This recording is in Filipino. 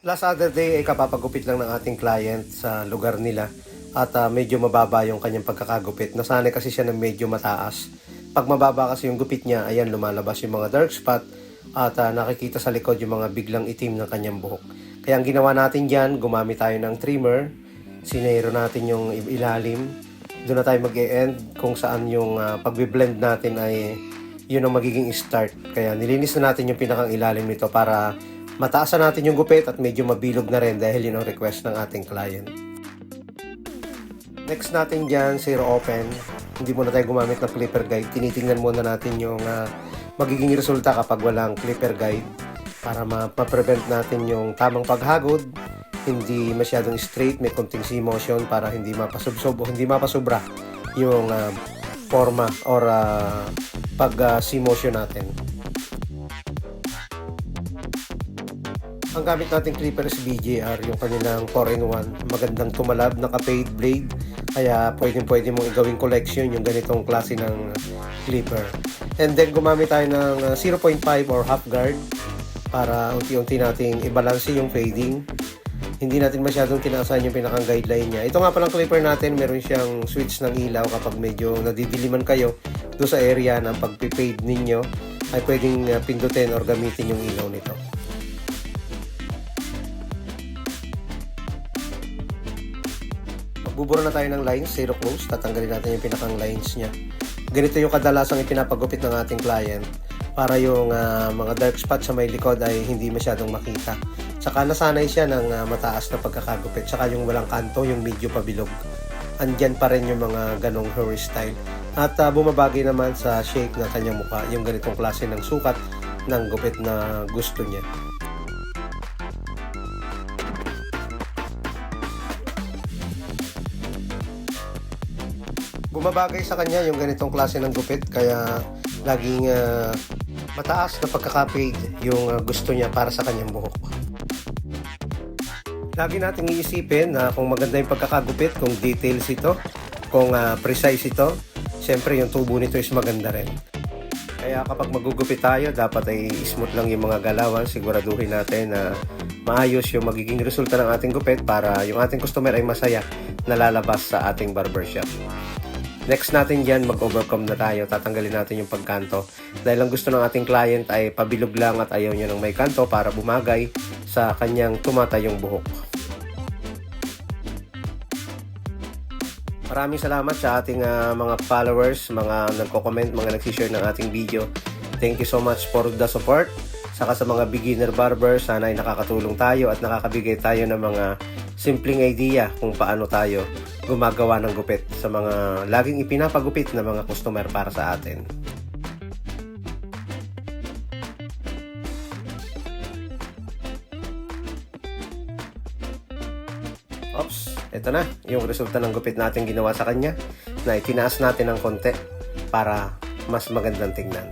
Last other day ay kapapagupit lang ng ating client sa lugar nila at medyo mababa yung kanyang pagkakagupit. Nasanay kasi siya ng medyo mataas. Pag mababa kasi yung gupit niya, ayan lumalabas yung mga dark spot at nakikita sa likod yung mga biglang itim ng kanyang buhok. Kaya ang ginawa natin dyan, gumamit tayo ng trimmer, sinero natin yung ilalim. Doon na tayo mag-e-end kung saan yung pagbe-blend natin ay yun ang magiging start. Kaya nilinis na natin yung pinakang ilalim nito para mataasan natin yung gupit at medyo mabilog na rin dahil yun ang request ng ating client. Next natin dyan, zero open. Hindi muna tayo gumamit ng clipper guide. Tinitingnan muna natin yung magiging resulta kapag walang clipper guide para ma-prevent natin yung tamang paghagod. Hindi masyadong straight, may konting C-motion para hindi mapasubsob o hindi mapasubra yung forma or pag C-motion natin. Ang gamit nating clipper is BJR, yung kanilang 4-in-1. Magandang tumalab, naka-fade blade. Kaya pwede mong igawing collection yung ganitong klase ng clipper. And then gumamit tayo ng 0.5 or half guard para unti-unti nating i-balance yung fading. Hindi natin masyadong tinaasan yung pinakang guideline niya. Ito nga palang clipper natin, meron siyang switch ng ilaw kapag medyo nadidiliman kayo doon sa area ng pag-fade ninyo ay pwedeng pindutin or gamitin yung ilaw nito. Magbubura na tayo ng lines, zero close. Tatanggalin natin yung pinakang lines niya. Ganito yung kadalasang ipinapagupit ng ating client para yung mga dark spot sa may likod ay hindi masyadong makita. Saka nasanay siya ng mataas na pagkakagupit. Saka yung walang kanto, yung medyo pabilog. Andyan pa rin yung mga ganong hairstyle. At bumabagay naman sa shape ng kanyang mukha, yung ganitong klase ng sukat ng gupit na gusto niya. Bumabagay sa kanya yung ganitong klase ng gupit kaya laging mataas na pagkaka-fade yung gusto niya para sa kanyang buhok. Lagi nating iisipin na kung maganda yung pagkakagupit, kung details ito, kung precise ito, syempre yung tubo nito is maganda rin. Kaya kapag magugupit tayo, dapat ay smooth lang yung mga galawan. Siguraduhin natin na maayos yung magiging resulta ng ating gupit para yung ating customer ay masaya na lalabas sa ating barbershop. Next natin dyan, mag-overcome na tayo. Tatanggalin natin yung pagkanto. Dahil ang gusto ng ating client ay pabilog lang at ayaw niya ng may kanto para bumagay sa kanyang tumatayong buhok. Maraming salamat sa ating mga followers, mga nagko-comment, mga nagsishare ng ating video. Thank you so much for the support. Saka sa mga beginner barbers, sana ay nakakatulong tayo at nakakabigay tayo ng mga simpleng idea kung paano tayo gumagawa ng gupit sa mga laging ipinapagupit na mga customer para sa atin. Oops, ito na yung resulta ng gupit natin ginawa sa kanya na itinaas natin ng konti para mas magandang tingnan.